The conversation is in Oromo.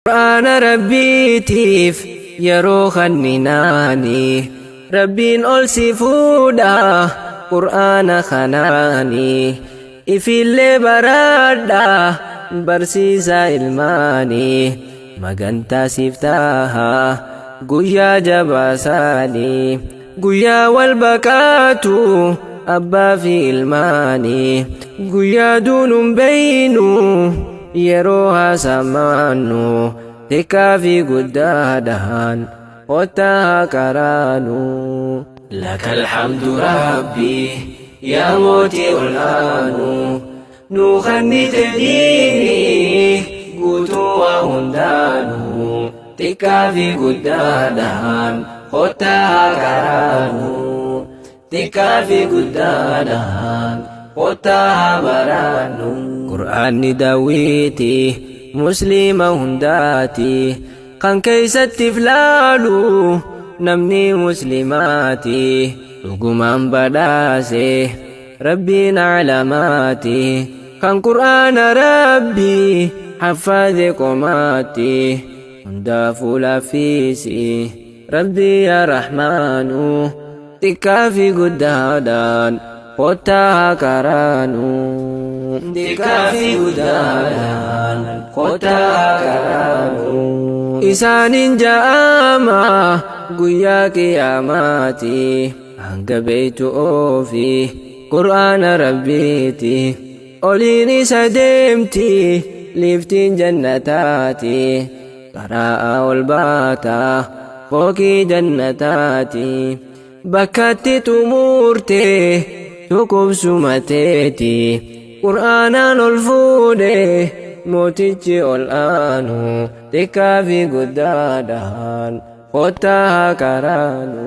قرآن ربيتيف yeroo khaninaani rabbiin ol si fuudha qur'aana kanaani ifillee baradha barsiisa ilmaani magantaa siif taha guyyaa jabaasaani guyyaa wal bakaatu abbaa fi ilmaani guyyaa duunun beeynu yeroo haasamaannu xiqqaa fi guddaadhaan qottaa karaanu. Laka alhamdu rabbii yaa mootii olaanu nu kannite diini guutuu waa hundaanu xiqqaa fi guddaadhaan qottaa karaanu xiqqaa fi guddaadhaan qottaa baraanu. Qur'aanni daawwiiti muslima hundaati kan keeysatti filaalu namni muslimaati dhugumaan badhaase rabbiin alamaati kan qur'aana rabbii haffaadhe qomaatti hundaafuu laaffiisi rabbii yaa rahmaanu xiqqaa fi guddaadhaan qottaa karaanu. Xiqqaa fi guddaadhaan qottaa karaanu. Isaanin ja'ama guyyaa qiyaamaati hanga beeytu oofi qur'aana rabbiiti oliin isa deemti liftiin jannataati karaa ol baata fookii jannataati bakkatti xumurte tuqubsumateeti qur'aanaan ol fuudhe mootichi ol aanu xiqqaa fi guddaadhaan qottaa karaanu.